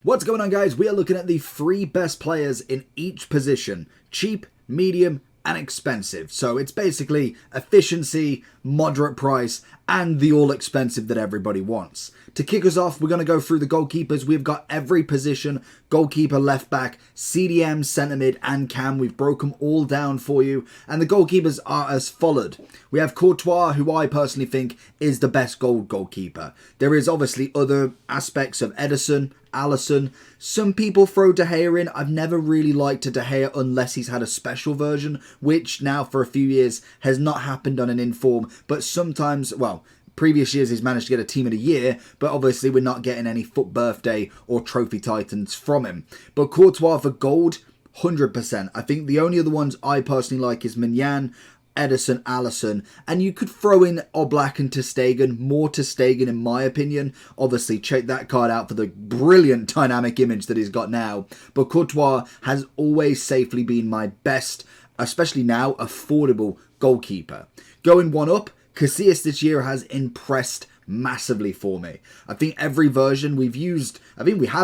What's going on, guys? We are looking at the three best players in each position: cheap, medium, and expensive. So it's basically efficiency, moderate price, and the all expensive that everybody wants. To kick us off, we're going to go through the goalkeepers. We've got every position: goalkeeper, left back, CDM, centre mid, and cam. We've broken them all down for you. And the goalkeepers are as followed. We have Courtois, who I personally think is the best goalkeeper. There is obviously other aspects of Ederson, Alisson. Some people throw De Gea in. I've never really liked a De Gea unless he's had a special version, which now for a few years has not happened on an inform. But sometimes, well, previous years he's managed to get a team of the year, but obviously we're not getting any FUT birthday or trophy titans from him. But Courtois for gold, 100%. I think the only other ones I personally like is Mignan, Ederson, Alisson, and you could throw in Oblak and ter Stegen, more ter Stegen in my opinion. Obviously, check that card out for the brilliant dynamic image that he's got now. But Courtois has always safely been my best, especially now, affordable goalkeeper. Going one up, Casillas this year has impressed massively for me. I think every version we have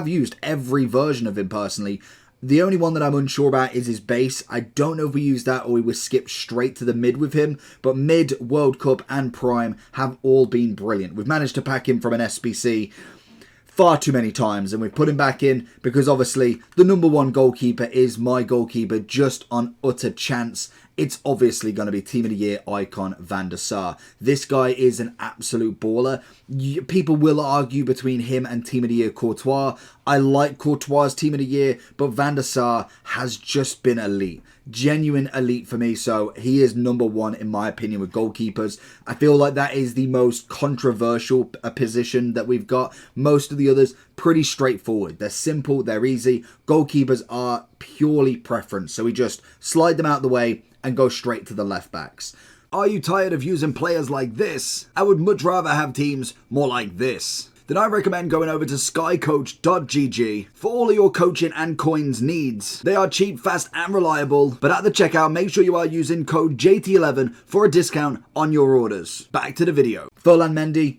used every version of him personally. The only one that I'm unsure about is his base. I don't know if we use that or we would skip straight to the mid with him. But mid, World Cup and Prime have all been brilliant. We've managed to pack him from an SBC far too many times, and we've put him back in because obviously the number one goalkeeper is my goalkeeper just on utter chance. It's obviously going to be Team of the Year icon Van der Sar. This guy is an absolute baller. People will argue between him and Team of the Year Courtois. I like Courtois' Team of the Year, but Van der Sar has just been elite. Genuine elite for me, so he is number one in my opinion with goalkeepers. I feel like that is the most controversial position that we've got. Most of the others, pretty straightforward. They're simple, they're easy. Goalkeepers are purely preference, so we just slide them out the way and go straight to the left backs. Are you tired of using players like this? I would much rather have teams more like this. Then I recommend going over to skycoach.gg for all of your coaching and coins needs. They are cheap, fast and reliable, but at the checkout make sure you are using code JT11 for a discount on your orders. Back to the video. Ferland Mendy,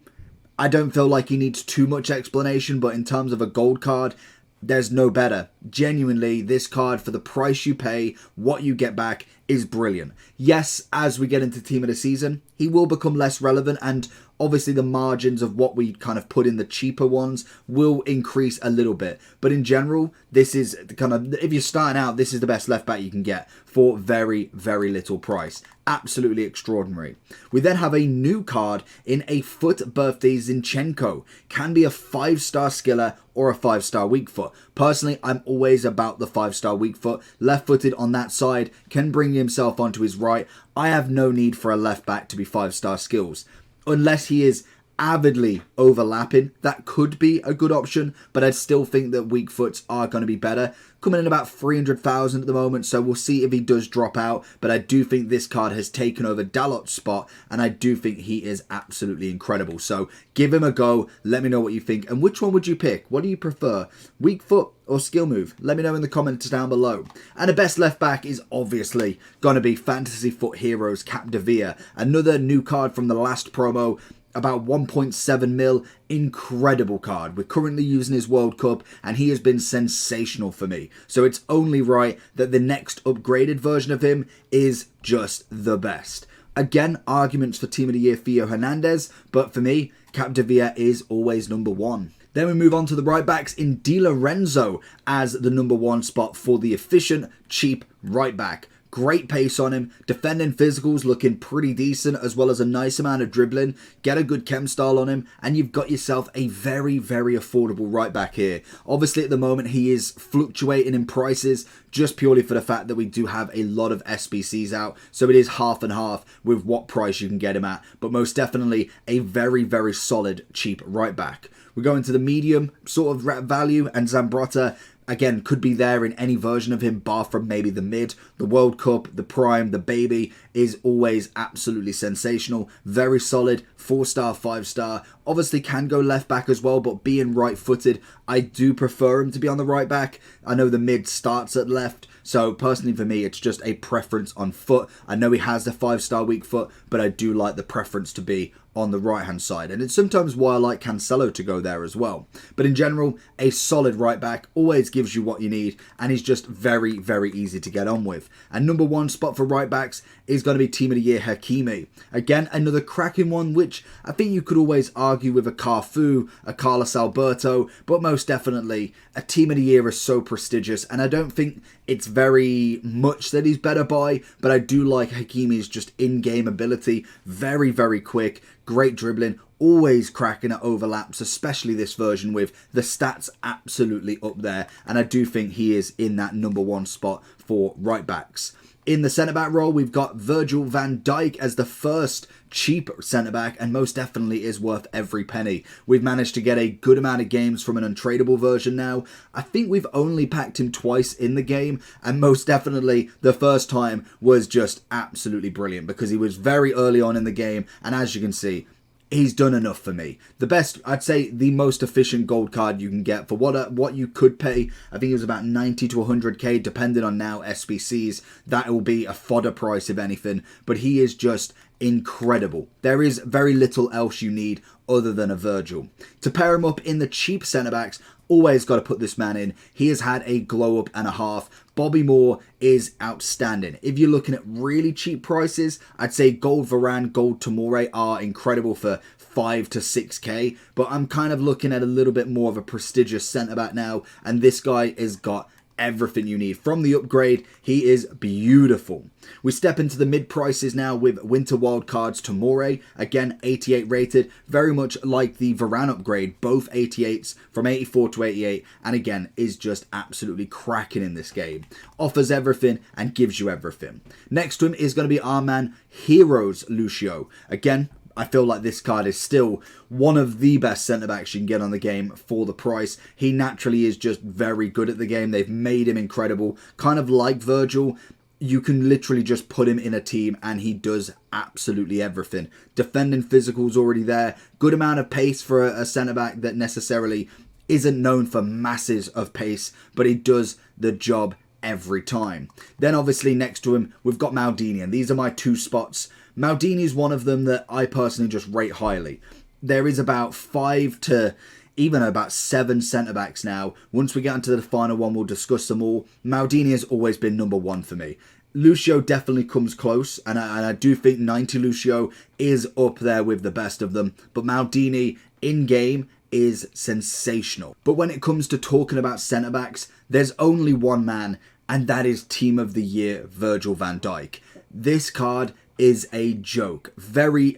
I don't feel like he needs too much explanation, but in terms of a gold card, there's no better. Genuinely, this card, for the price you pay, what you get back, is brilliant. Yes, as we get into Team of the Season, he will become less relevant, and obviously the margins of what we kind of put in the cheaper ones will increase a little bit. But in general, this is kind of, if you're starting out, this is the best left back you can get for very, very little price. Absolutely extraordinary. We then have a new card in a FUT birthday Zinchenko. Can be a 5-star skiller or a 5-star weak foot. Personally, I'm always about the 5-star weak foot. Left-footed on that side, can bring himself onto his right. I have no need for a left back to be 5-star skills. Unless he is avidly overlapping, that could be a good option, but I'd still think that weak foots are going to be better. Coming in about 300,000 at the moment, so we'll see if he does drop out, but I do think this card has taken over Dalot's spot, and I do think he is absolutely incredible. So give him a go, let me know what you think, and which one would you pick? What do you prefer, weak foot or skill move? Let me know in the comments down below. And the best left back is obviously going to be Fantasy Foot Heroes Capdevia, another new card from the last promo. About 1.7 mil, incredible card. We're currently using his World Cup and he has been sensational for me. So it's only right that the next upgraded version of him is just the best. Again, arguments for Team of the Year Theo Hernandez, but for me, Capdevia is always number one. Then we move on to the right backs in Di Lorenzo as the number one spot for the efficient, cheap right back. Great pace on him, defending physicals looking pretty decent, as well as a nice amount of dribbling. Get a good chem style on him and you've got yourself a very, very affordable right back here. Obviously at the moment he is fluctuating in prices just purely for the fact that we do have a lot of SBCs out, so it is half and half with what price you can get him at, but most definitely a very, very solid cheap right back. We go into the medium sort of value, and Zambrotta again could be there in any version of him bar from maybe the mid. The World Cup, the Prime, the Baby is always absolutely sensational. Very solid, 4-star, 5-star. Obviously can go left back as well, but being right footed, I do prefer him to be on the right back. I know the mid starts at left, so personally for me, it's just a preference on foot. I know he has the 5-star weak foot, but I do like the preference to be on the right-hand side. And it's sometimes why I like Cancelo to go there as well. But in general, a solid right back always gives you what you need, and he's just very, very easy to get on with. And number one spot for right backs is going to be Team of the Year Hakimi. Again, another cracking one, which I think you could always argue with a Cafu, a Carlos Alberto, but most definitely a Team of the Year is so prestigious, and I don't think it's very much that he's better by, but I do like Hakimi's just in-game ability. Very, very quick, great dribbling, always cracking at overlaps, especially this version with the stats absolutely up there, and I do think he is in that number one spot for right backs. In the centre-back role, we've got Virgil van Dijk as the first cheap centre-back, and most definitely is worth every penny. We've managed to get a good amount of games from an untradeable version now. I think we've only packed him twice in the game, and most definitely the first time was just absolutely brilliant because he was very early on in the game, and as you can see, he's done enough for me. The best, I'd say, the most efficient gold card you can get for what you could pay. I think it was about 90 to 100k, depending on now SBCs. That will be a fodder price if anything. But he is just incredible. There is very little else you need other than a Virgil. To pair him up in the cheap centre-backs, always got to put this man in. He has had a glow up and a half. Bobby Moore is outstanding. If you're looking at really cheap prices, I'd say Gold Varane, Gold Tomori are incredible for 5 to 6k, but I'm kind of looking at a little bit more of a prestigious centre-back now, and this guy has got everything you need. From the upgrade, he is beautiful. We step into the mid prices now with Winter Wildcards Tomori, again 88 rated, very much like the Varane upgrade, both 88s from 84 to 88, and again is just absolutely cracking in this game. Offers everything and gives you everything. Next to him is going to be our man Heroes Lucio. Again, I feel like this card is still one of the best centre-backs you can get on the game for the price. He naturally is just very good at the game. They've made him incredible. Kind of like Virgil, you can literally just put him in a team and he does absolutely everything. Defending physical's already there. Good amount of pace for a centre-back that necessarily isn't known for masses of pace, but he does the job every time. Then obviously next to him, we've got Maldini, and these are my two spots. Maldini is one of them that I personally just rate highly. There is about 5 to even about 7 centre-backs now. Once we get into the final one, we'll discuss them all. Maldini has always been number one for me. Lucio definitely comes close, and I do think 90 Lucio is up there with the best of them, but Maldini in-game is sensational. But when it comes to talking about centre-backs, there's only one man, and that is Team of the Year Virgil van Dijk. This card is a joke. Very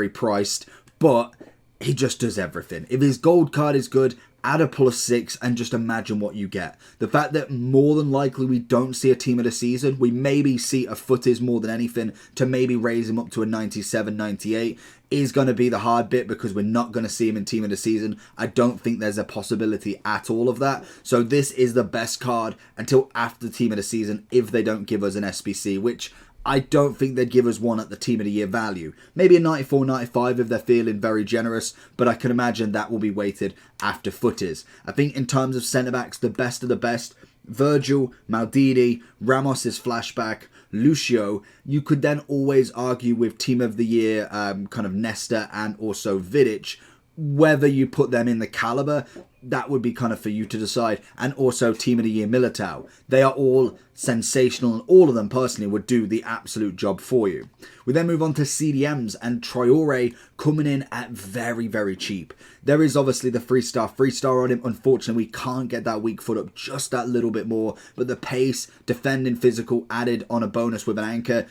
priced, but he just does everything. If his gold card is good, add a +6 and just imagine what you get. The fact that more than likely we don't see a team of the season, we maybe see a footies more than anything to maybe raise him up to a 97, 98 is going to be the hard bit because we're not going to see him in team of the season. I don't think there's a possibility at all of that. So this is the best card until after team of the season if they don't give us an SBC, which I don't think they'd give us one at the Team of the Year value. Maybe a 94, 95 if they're feeling very generous, but I can imagine that will be weighted after footies. I think in terms of centre-backs, the best of the best, Virgil, Maldini, Ramos's flashback, Lucio. You could then always argue with Team of the Year, kind of Nesta and also Vidic, whether you put them in the caliber. That would be kind of for you to decide. And also Team of the Year Militao. They are all sensational, and all of them personally would do the absolute job for you. We then move on to CDMs, and Traore coming in at very cheap. There is obviously the 3-star on him. Unfortunately, we can't get that weak foot up just that little bit more, but the pace, defending physical added on a bonus with an anchor,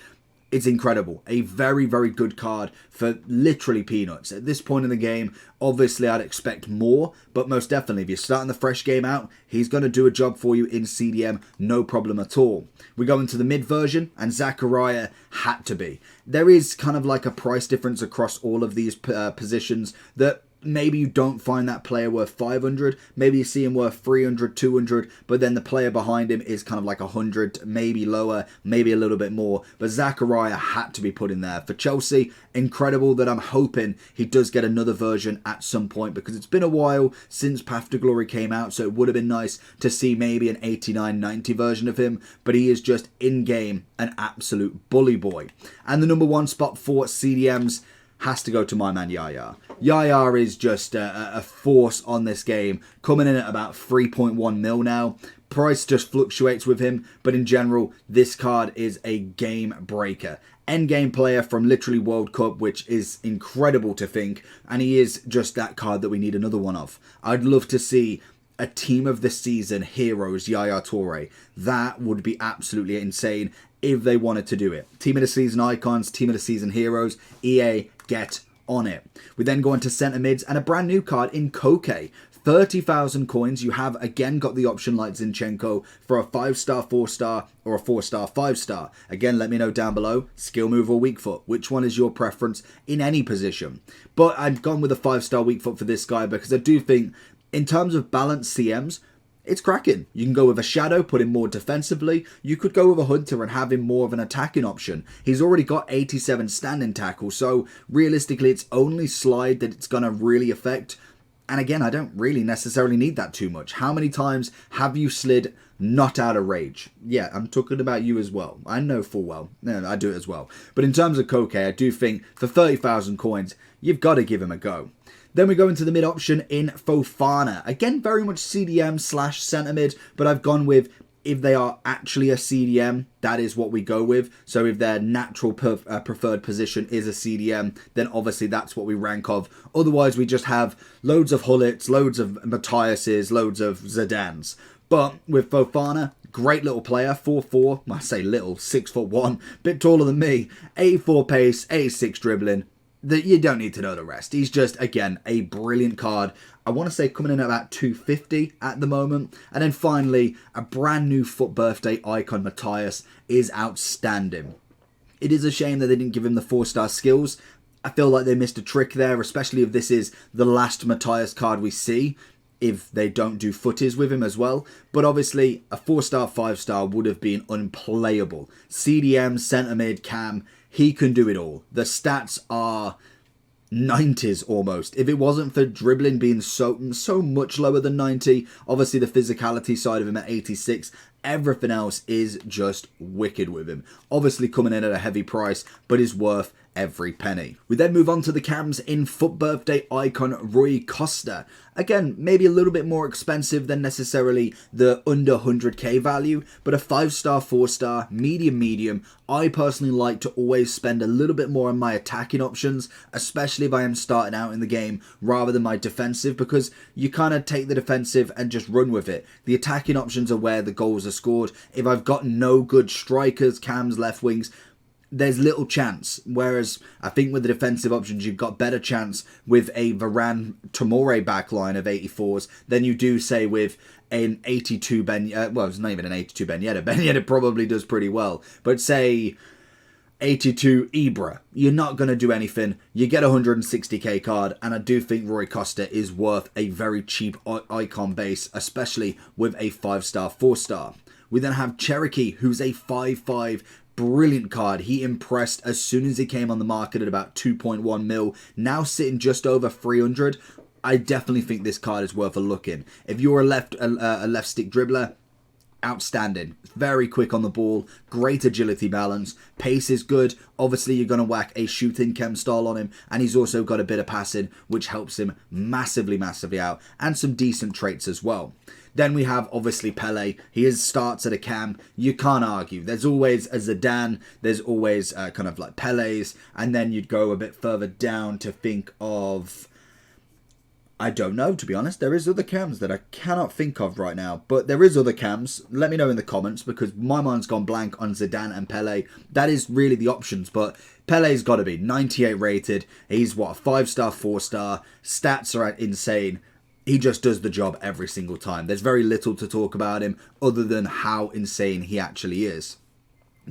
it's incredible. A very good card for literally peanuts. At this point in the game, obviously I'd expect more, but most definitely if you're starting the fresh game out, he's going to do a job for you in CDM, no problem at all. We go into the mid version, and Zachariah had to be. There is kind of like a price difference across all of these positions that maybe you don't find that player worth 500, maybe you see him worth 300, 200, but then the player behind him is kind of like 100, maybe lower, maybe a little bit more. But Zachariah had to be put in there. For Chelsea, incredible that I'm hoping he does get another version at some point, because it's been a while since Path to Glory came out, so it would have been nice to see maybe an 89-90 version of him, but he is just in-game an absolute bully boy. And the number one spot for CDMs has to go to my man Yaya. Yaya is just a force on this game, coming in at about 3.1 mil now. Price just fluctuates with him, but in general, this card is a game breaker. Endgame player from literally World Cup, which is incredible to think, and he is just that card that we need another one of. I'd love to see a team of the season heroes Yaya Toure. That would be absolutely insane if they wanted to do it. Team of the season icons, team of the season heroes, EA, get on it. We then go on to centre mids and a brand new card in Koke. 30,000 coins. You have again got the option like Zinchenko for a 5-star, 4-star or a 4-star, 5-star. Again, let me know down below, skill move or weak foot. Which one is your preference in any position? But I've gone with a 5-star weak foot for this guy because I do think in terms of balanced CMs, it's cracking. You can go with a Shadow, put him more defensively. You could go with a Hunter and have him more of an attacking option. He's already got 87 standing tackle, so realistically it's only slide that it's going to really affect. And again, I don't really necessarily need that too much. How many times have you slid not out of rage? Yeah, I'm talking about you as well. I know full well. No, I do it as well. But in terms of Koke, I do think for 30,000 coins, you've got to give him a go. Then we go into the mid option in Fofana. Again, very much CDM / centre mid, but I've gone with if they are actually a CDM, that is what we go with. So if their natural preferred position is a CDM, then obviously that's what we rank of. Otherwise, we just have loads of Hullets, loads of Matthiases, loads of Zidans. But with Fofana, great little player, 4'4", I say little, 6'1", bit taller than me, 84 pace, 86 dribbling. That you don't need to know the rest. He's just, again, a brilliant card. I want to say coming in at about 250 at the moment. And then finally, a brand new FUT birthday icon, Matthias, is outstanding. It is a shame that they didn't give him the 4-star skills. I feel like they missed a trick there, especially if this is the last Matthias card we see, if they don't do footies with him as well. But obviously, a 4-star, 5-star would have been unplayable. CDM, centre mid, cam, he can do it all. The stats are 90s almost. If it wasn't for dribbling being so much lower than 90, obviously the physicality side of him at 86, everything else is just wicked with him. Obviously coming in at a heavy price, but is worth every penny. We then move on to the cams in FUT birthday icon Rui Costa. Again, maybe a little bit more expensive than necessarily the under 100k value, but a 5-star, 4-star, medium. I personally like to always spend a little bit more on my attacking options, especially if I am starting out in the game, rather than my defensive, because you kind of take the defensive and just run with it. The attacking options are where the goals are scored. If I've got no good strikers, cams, left wings, there's little chance. Whereas I think with the defensive options, you've got better chance with a Varane Tomori backline of 84s than you do, say, with an 82 well, it's not even an 82 Ben Yedder. Ben Yedder probably does pretty well. But say 82 Ibra, you're not going to do anything. You get a 160k card, and I do think Rui Costa is worth a very cheap icon base, especially with a 5-star, 4-star. We then have Cherokee, who's a 5'5", brilliant card. He impressed as soon as he came on the market at about 2.1 mil. Now sitting just over 300. I definitely think this card is worth a look in. If you're a left stick dribbler, outstanding. Very quick on the ball, great agility balance, pace is good. Obviously you're going to whack a shooting chem style on him, and he's also got a bit of passing, which helps him massively out, and some decent traits as well. Then we have obviously Pele. He starts at a cam. You can't argue. There's always a Zidane. There's always kind of like Pele's, and then you'd go a bit further down to think of, I don't know, to be honest. There is other cams that I cannot think of right now. But there is other cams. Let me know in the comments, because my mind's gone blank on Zidane and Pele. That is really the options. But Pele's got to be 98 rated. He's, what, a 5-star, 4-star. Stats are insane. He just does the job every single time. There's very little to talk about him other than how insane he actually is.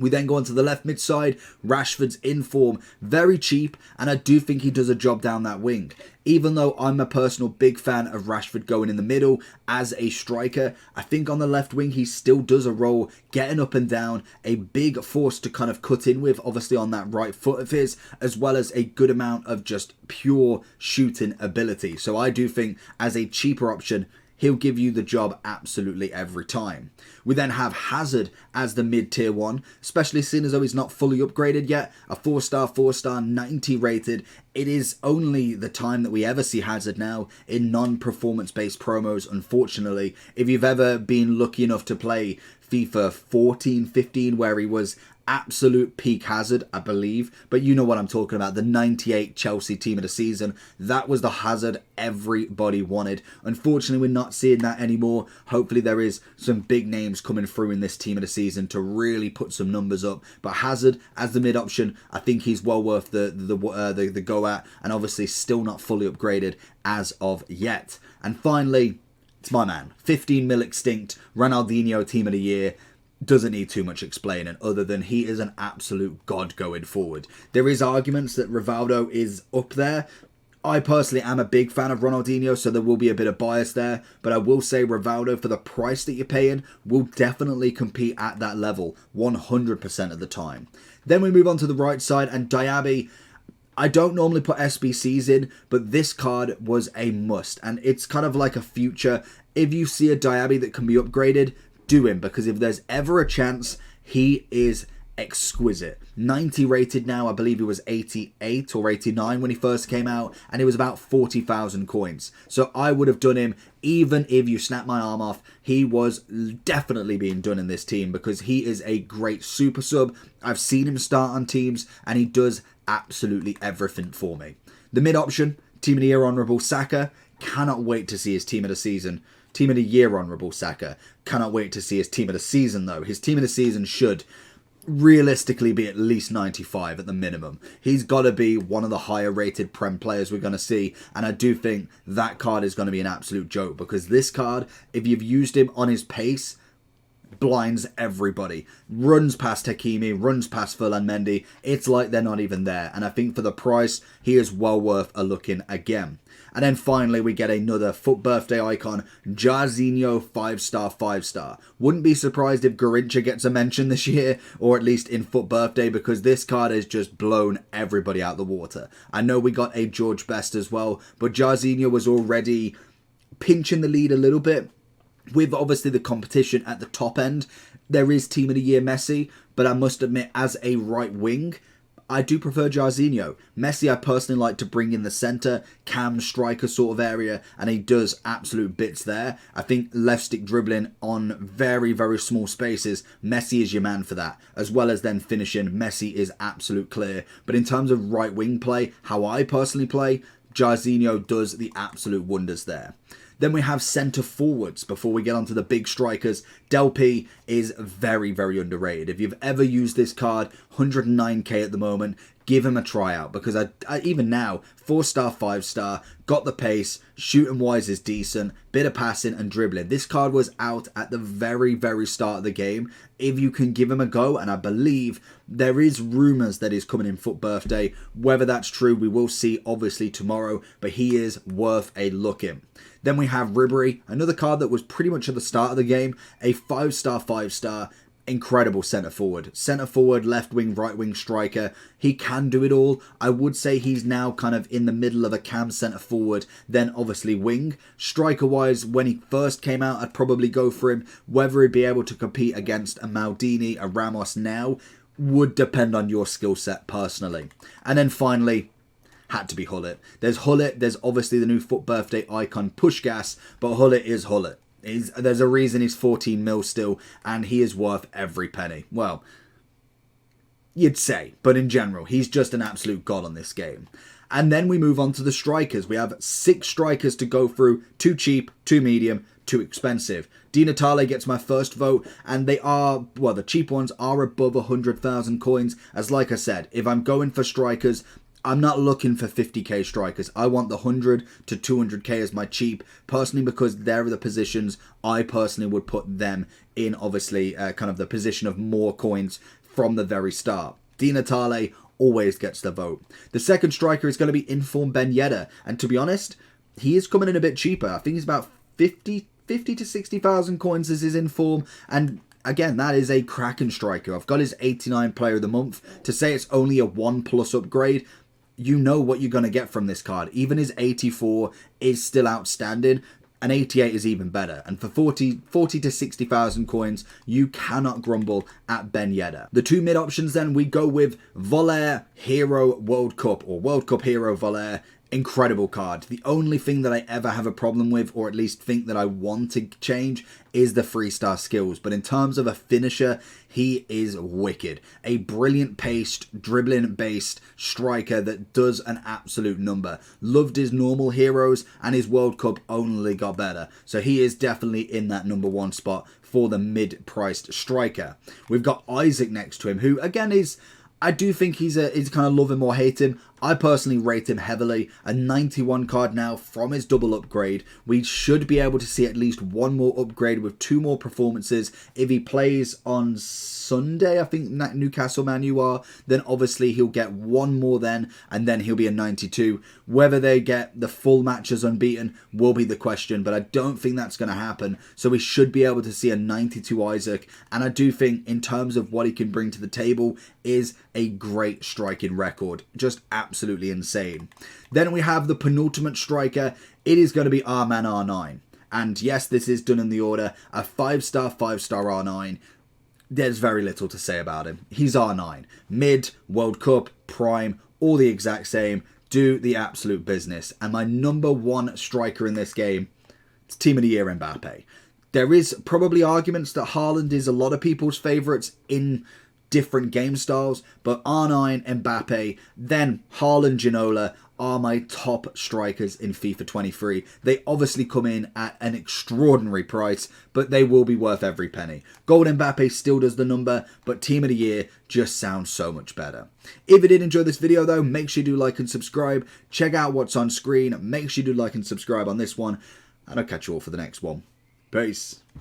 We then go on to the left mid side. Rashford's in form, very cheap, and I do think he does a job down that wing. Even though I'm a personal big fan of Rashford going in the middle as a striker, I think on the left wing he still does a role, getting up and down, a big force to kind of cut in with, obviously on that right foot of his, as well as a good amount of just pure shooting ability. So I do think as a cheaper option, he'll give you the job absolutely every time. We then have Hazard as the mid-tier one, especially seeing as though he's not fully upgraded yet. A 4-star, 90 rated. It is only the time that we ever see Hazard now in non-performance based promos, unfortunately. If you've ever been lucky enough to play FIFA 14, 15, where he was absolute peak Hazard, I believe, but you know what I'm talking about, the 98 Chelsea team of the season. That was the Hazard everybody wanted. Unfortunately, we're not seeing that anymore. Hopefully there is some big names coming through in this team of the season to really put some numbers up, but Hazard as the mid option, I think he's well worth the go at, and obviously still not fully upgraded as of yet. And finally, it's my man, 15 mil extinct, Ronaldinho team of the year. Doesn't need too much explaining other than he is an absolute god going forward. There is arguments that Rivaldo is up there. I personally am a big fan of Ronaldinho, so there will be a bit of bias there, but I will say Rivaldo, for the price that you're paying, will definitely compete at that level 100% of the time. Then we move on to the right side, and Diaby, I don't normally put SBCs in, but this card was a must, and it's kind of like a future. If you see a Diaby that can be upgraded, do him, because if there's ever a chance, he is exquisite. 90 rated now, I believe he was 88 or 89 when he first came out, and it was about 40,000 coins. So I would have done him, even if you snap my arm off. He was definitely being done in this team because he is a great super sub. I've seen him start on teams, and he does absolutely everything for me. The mid option, team of the year honourable Saka. Cannot wait to see his team of the season. Team of the year honourable Saka. Cannot wait to see his team of the season though. His team of the season should realistically be at least 95 at the minimum. He's got to be one of the higher rated Prem players we're going to see, and I do think that card is going to be an absolute joke, because this card, if you've used him on his pace, blinds everybody. Runs past Hakimi, runs past Ferland Mendy. It's like they're not even there, and I think for the price, he is well worth a look in again. And then finally, we get another FUT birthday icon, Jairzinho 5-star, 5-star. Wouldn't be surprised if Garrincha gets a mention this year, or at least in FUT birthday, because this card has just blown everybody out the water. I know we got a George Best as well, but Jairzinho was already pinching the lead a little bit. With obviously the competition at the top end, there is team of the year Messi, but I must admit, as a right wing, I do prefer Jairzinho. Messi I personally like to bring in the centre, cam striker sort of area, and he does absolute bits there. I think left stick dribbling on very, very small spaces, Messi is your man for that. As well as then finishing, Messi is absolute clear. But in terms of right wing play, how I personally play, Jairzinho does the absolute wonders there. Then we have centre forwards before we get onto the big strikers. Del P is very, very underrated. If you've ever used this card, 109k at the moment, give him a try out, because I even now, 4-star, 5-star, got the pace, shooting wise is decent, bit of passing and dribbling. This card was out at the very, very start of the game. If you can give him a go, and I believe there is rumours that he's coming in FUT birthday. Whether that's true, we will see obviously tomorrow, but he is worth a look in. Then we have Ribery, another card that was pretty much at the start of the game, a 5-star, 5-star, incredible centre forward. Centre forward, left wing, right wing striker. He can do it all. I would say he's now kind of in the middle of a cam centre forward, then obviously wing. Striker wise, when he first came out, I'd probably go for him. Whether he'd be able to compete against a Maldini, a Ramos now, would depend on your skill set personally. And then finally, had to be Hullet. There's Hullet, there's obviously the new FUT birthday icon Pushgas, but Hullet is Hullet. There's a reason he's 14 mil still, and he is worth every penny. Well, you'd say, but in general, he's just an absolute god on this game. And then we move on to the strikers. We have 6 strikers to go through. 2 cheap, 2 medium, 2 expensive. Di Natale gets my first vote, and they are, well, the cheap ones are above 100,000 coins. As like I said, if I'm going for strikers, I'm not looking for 50k strikers. I want the 100 to 200k as my cheap, personally, because they're the positions I personally would put them in, obviously, kind of the position of more coins. from the very start. Di Natale always gets the vote. The second striker is going to be informed Ben Yedder, and to be honest, he is coming in a bit cheaper. I think he's about 50 to 60,000 coins as his inform, and again, that is a cracking striker. I've got his 89 player of the month. To say it's only a 1+ upgrade, you know what you're going to get from this card. Even his 84 is still outstanding. An 88 is even better. And for 40 to 60,000 coins, you cannot grumble at Ben Yedder. The two mid options then, we go with Voller Hero World Cup, or World Cup Hero Voller. Incredible card. The only thing that I ever have a problem with, or at least think that I want to change, is the 3-star skills. But in terms of a finisher, he is wicked. A brilliant paced, dribbling based striker that does an absolute number. Loved his normal heroes, and his World Cup only got better. So he is definitely in that #1 spot for the mid-priced striker. We've got Isaac next to him, who again is, I do think he's kind of love him or hate him. I personally rate him heavily. A 91 card now from his double upgrade. We should be able to see at least one more upgrade with 2 more performances. If he plays on Sunday, I think Newcastle Man U are, then obviously he'll get 1 more then, and then he'll be a 92. Whether they get the full matches unbeaten will be the question, but I don't think that's going to happen. So we should be able to see a 92 Isaac, and I do think in terms of what he can bring to the table is a great striking record. Just absolutely insane. Then we have the penultimate striker. It is going to be our man R9. And yes, this is done in the order. A 5-star R9. There's very little to say about him. He's R9. Mid, World Cup, Prime, all the exact same. Do the absolute business. And my #1 striker in this game, it's Team of the Year Mbappe. There is probably arguments that Haaland is a lot of people's favourites in different game styles, but R9, Mbappe, then Haaland, Ginola are my top strikers in FIFA 23. They obviously come in at an extraordinary price, but they will be worth every penny. Gold Mbappe still does the number, but Team of the Year just sounds so much better. If you did enjoy this video though, make sure you do like and subscribe. Check out what's on screen. Make sure you do like and subscribe on this one, and I'll catch you all for the next one. Peace.